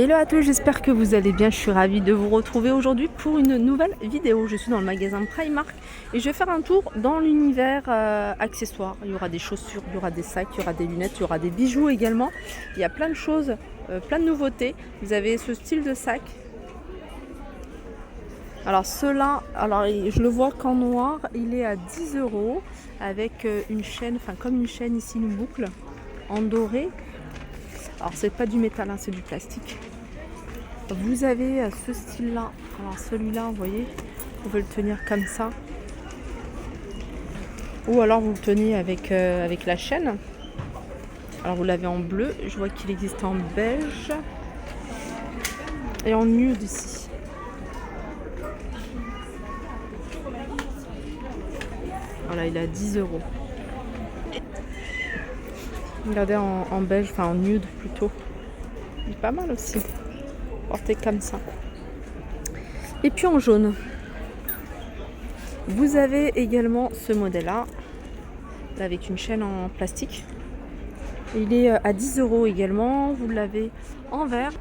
Hello à tous, j'espère que vous allez bien. Je suis ravie de vous retrouver aujourd'hui pour une nouvelle vidéo. Je suis dans le magasin Primark et je vais faire un tour dans l'univers accessoires. Il y aura des chaussures, il y aura des sacs, il y aura des lunettes, il y aura des bijoux également. Il y a plein de choses, plein de nouveautés. Vous avez ce style de sac. Alors ceux-là, je le vois qu'en noir, il est à 10 € avec une chaîne, enfin comme une chaîne ici, une boucle en doré. Alors c'est pas du métal, hein, c'est du plastique. Vous avez ce style là, alors celui-là vous voyez, vous pouvez le tenir comme ça. Ou alors vous le tenez avec la chaîne. Alors vous l'avez en bleu, je vois qu'il existe en beige. Et en nude ici. Voilà, il est à 10 €. Regardez en beige, enfin en nude plutôt. Il est pas mal aussi. Porté comme ça. Et puis en jaune. Vous avez également ce modèle-là. Avec une chaîne en plastique. Il est à 10 € également. Vous l'avez en vert.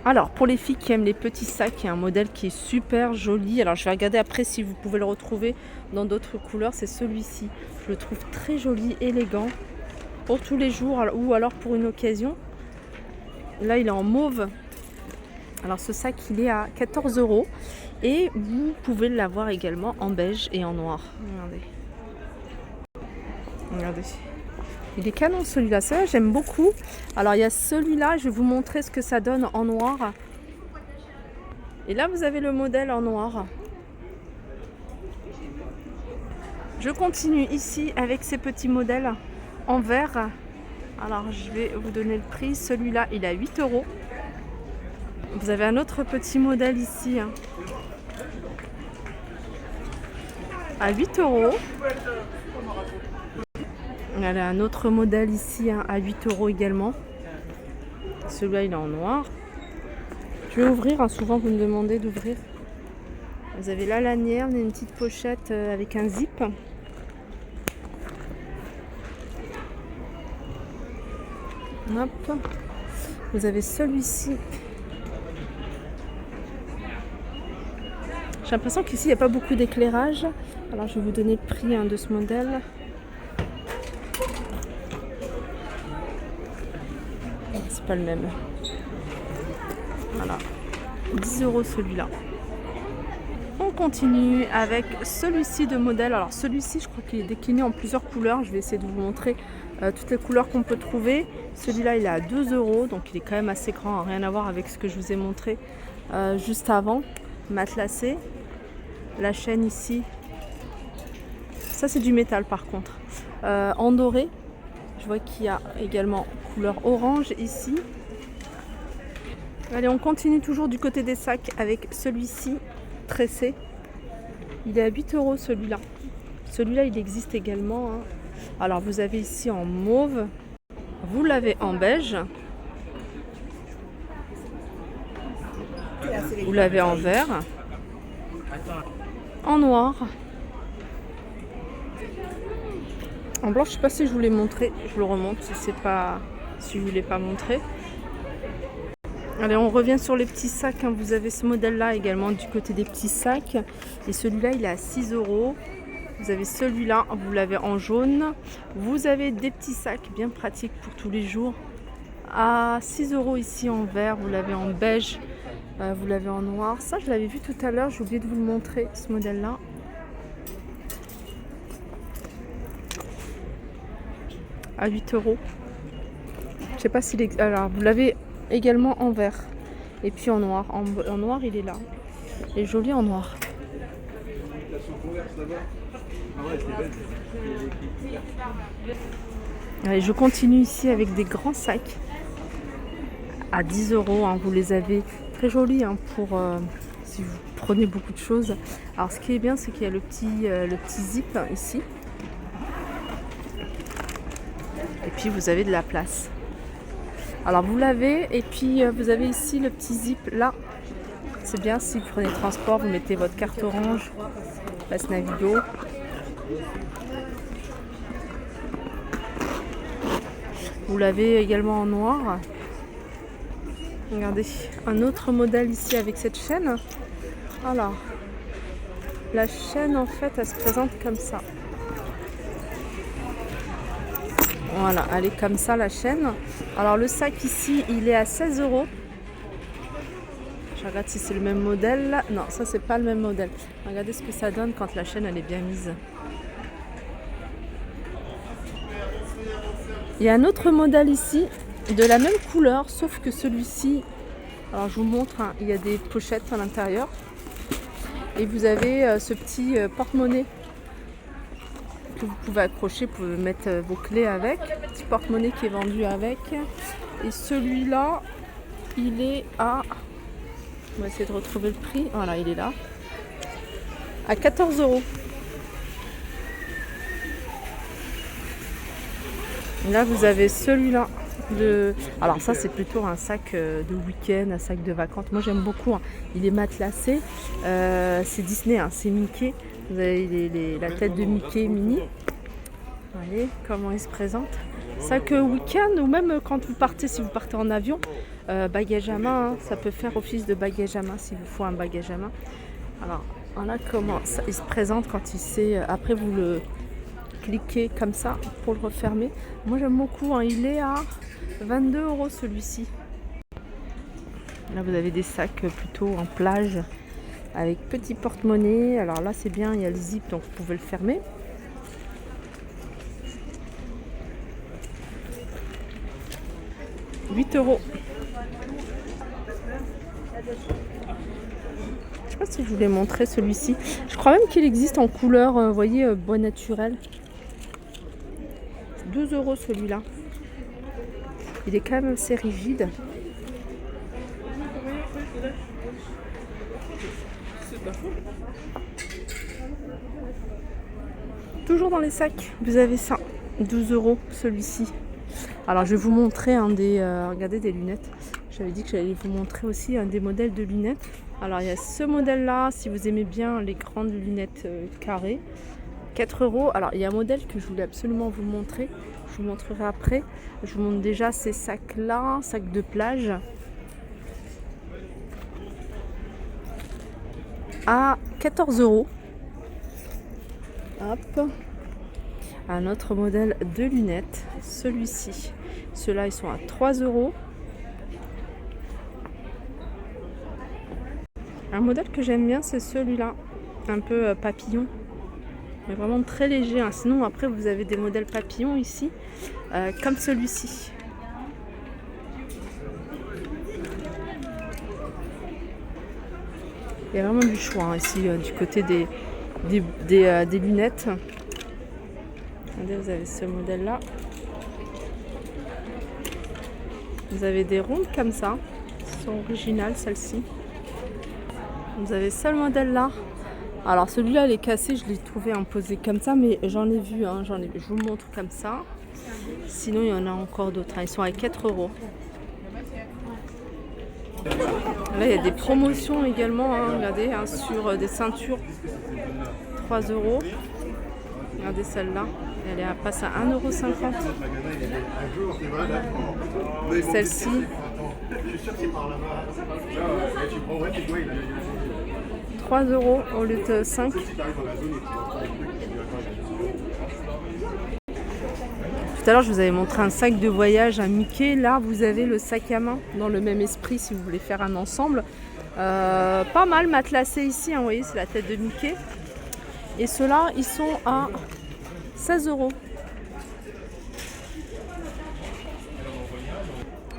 Alors pour les filles qui aiment les petits sacs, il y a un modèle qui est super joli. Alors je vais regarder après si vous pouvez le retrouver dans d'autres couleurs. C'est celui-ci. Je le trouve très joli, élégant. Pour tous les jours ou alors pour une occasion. Là il est en mauve. Alors ce sac il est à 14 € et vous pouvez l'avoir également en beige et en noir. Regardez. Il est canon celui-là, ça j'aime beaucoup. Alors il y a celui-là, je vais vous montrer ce que ça donne en noir. Et là vous avez le modèle en noir. Je continue ici avec ces petits modèles en vert. Alors je vais vous donner le prix. Celui-là il est à 8 €. Vous avez un autre petit modèle ici hein, à 8 €. Il y a un autre modèle ici hein, à 8 € également. Celui-là il est en noir. Je vais ouvrir, hein, souvent vous me demandez d'ouvrir. Vous avez la lanière, une petite pochette avec un zip. Hop. Vous avez celui-ci. J'ai l'impression qu'ici il n'y a pas beaucoup d'éclairage. Alors je vais vous donner le prix hein, de ce modèle. C'est pas le même. Voilà. 10 € celui-là. On continue avec celui-ci de modèle. Alors celui-ci je crois qu'il est décliné en plusieurs couleurs. Je vais essayer de vous montrer toutes les couleurs qu'on peut trouver. Celui-là il est à 2 €. Donc il est quand même assez grand. Hein, rien à voir avec ce que je vous ai montré juste avant. Matelassé. La chaîne ici. Ça c'est du métal par contre. En doré. Je vois qu'il y a également couleur orange ici. Allez, on continue toujours du côté des sacs avec celui-ci tressé. Il est à 8 € celui-là. Celui-là, il existe également. Hein. Alors, vous avez ici en mauve. Vous l'avez en beige. Vous l'avez en vert. En noir. En blanc, je ne sais pas si je vous l'ai montré. Je vous le remonte si je ne vous l'ai pas montré. Allez, on revient sur les petits sacs. Hein. Vous avez ce modèle-là également du côté des petits sacs. Et celui-là, il est à 6 €. Vous avez celui-là, vous l'avez en jaune. Vous avez des petits sacs bien pratiques pour tous les jours. À 6 € ici en vert. Vous l'avez en beige. Vous l'avez en noir. Ça, je l'avais vu tout à l'heure. J'ai oublié de vous le montrer, ce modèle-là. À 8 €. Je sais pas s'il est... Alors, vous l'avez également en vert. Et puis en noir. En noir, il est là. Il est joli en noir. Allez, je continue ici avec des grands sacs. À 10 €. Hein, vous les avez très jolis hein, pour... si vous prenez beaucoup de choses. Alors, ce qui est bien, c'est qu'il y a le petit zip ici. Et puis vous avez de la place. Alors vous l'avez et puis vous avez ici le petit zip là. C'est bien si vous prenez le transport, vous mettez votre carte orange, passe Navigo. Vous l'avez également en noir. Regardez, un autre modèle ici avec cette chaîne. Alors, la chaîne en fait, elle se présente comme ça. Voilà, elle est comme ça la chaîne. Alors le sac ici, il est à 16 €. Je regarde si c'est le même modèle là. Non, ça c'est pas le même modèle. Regardez ce que ça donne quand la chaîne elle est bien mise. Il y a un autre modèle ici de la même couleur, sauf que celui-ci, alors je vous montre, hein, il y a des pochettes à l'intérieur. Et vous avez ce petit porte-monnaie que vous pouvez accrocher, vous pouvez mettre vos clés avec. Petit porte-monnaie qui est vendu avec. Et celui-là, il est à... On va essayer de retrouver le prix. Voilà, il est là. À 14 €. Là, vous avez celui-là. Alors ça, c'est plutôt un sac de week-end, un sac de vacances. Moi, j'aime beaucoup. Hein. Il est matelassé. C'est Disney, hein. C'est Mickey. Vous avez la tête de Mickey mini. Voyez comment il se présente. Sac week-end ou même quand vous partez, si vous partez en avion, bagage à main. Hein. Ça peut faire office de bagage à main s'il vous faut un bagage à main. Alors, voilà comment ça, il se présente quand il sait. Après, vous le cliquez comme ça pour le refermer. Moi, j'aime beaucoup. Hein. Il est à 22 € celui-ci. Là, vous avez des sacs plutôt en plage avec petit porte-monnaie. Alors là, c'est bien, il y a le zip, donc vous pouvez le fermer. « 8 €. Je sais pas si je vous l'ai montré celui-ci. Je crois même qu'il existe en couleur, vous voyez, bois naturel. 12 € celui-là. Il est quand même assez rigide. Toujours dans les sacs, vous avez ça. 12 € celui-ci. Alors je vais vous montrer un des... regardez, des lunettes. J'avais dit que j'allais vous montrer aussi un des modèles de lunettes. Alors il y a ce modèle-là, si vous aimez bien les grandes lunettes carrées. 4 €. Alors il y a un modèle que je voulais absolument vous montrer. Je vous montrerai après. Je vous montre déjà ces sacs-là, sacs de plage. À 14 €. Hop. Un autre modèle de lunettes, celui-ci. Ceux-là, ils sont à 3 €. Un modèle que j'aime bien, c'est celui-là. Un peu papillon. Mais vraiment très léger. Hein. Sinon, après, vous avez des modèles papillons ici, comme celui-ci. Il y a vraiment du choix hein, ici, du côté des lunettes. Regardez, vous avez ce modèle-là. Vous avez des rondes comme ça. Elles sont originales, celles-ci. Vous avez ce modèle-là. Alors celui-là, il est cassé. Je l'ai trouvé imposé comme ça, mais j'en ai vu. Hein, je vous montre comme ça. Sinon, il y en a encore d'autres. Hein. Ils sont à 4 €. Là, il y a des promotions également. Hein, regardez, hein, sur des ceintures. 3 €. Regardez celle-là. Elle passe à 1,50 €. Celle-ci. 3 € au lieu de 5. Tout à l'heure, je vous avais montré un sac de voyage, un Mickey. Là, vous avez le sac à main dans le même esprit si vous voulez faire un ensemble. Pas mal matelassé ici. Hein, vous voyez, c'est la tête de Mickey. Et ceux-là, ils sont à 16 €.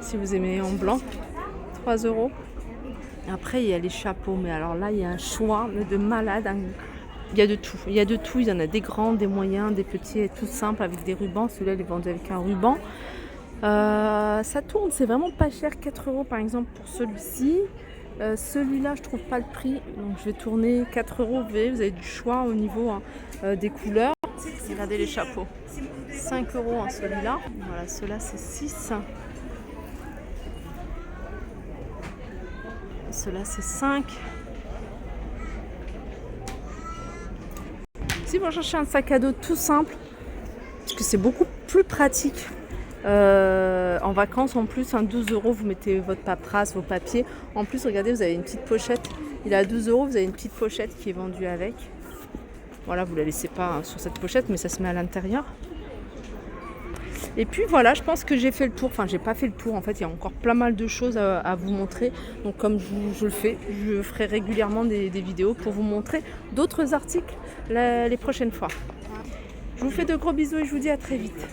Si vous aimez en blanc, 3 €. Après, il y a les chapeaux. Mais alors là, il y a un choix de malade. Hein. Il y a de tout. Il y a de tout. Il y en a des grands, des moyens, des petits, tout simples avec des rubans. Celui-là, il est vendu avec un ruban. Ça tourne. C'est vraiment pas cher. 4 € par exemple pour celui-ci. Celui-là, je trouve pas le prix. Donc, je vais tourner 4 €. Vous voyez, vous avez du choix au niveau hein, des couleurs. Regardez les chapeaux. 5 € hein, celui-là. Voilà, ceux-là, c'est 6. Ceux-là, c'est 5. Si vous cherchez un sac à dos tout simple, parce que c'est beaucoup plus pratique En vacances, en plus, 12 €, vous mettez votre paperasse, vos papiers. En plus, regardez, vous avez une petite pochette. Il est à 12 €, vous avez une petite pochette qui est vendue avec. Voilà, vous ne la laissez pas sur cette pochette, mais ça se met à l'intérieur. Et puis voilà, je pense que j'ai fait le tour. Enfin, j'ai pas fait le tour. En fait, il y a encore plein mal de choses à vous montrer. Donc, comme je le fais, je ferai régulièrement des vidéos pour vous montrer d'autres articles les prochaines fois. Je vous fais de gros bisous et je vous dis à très vite.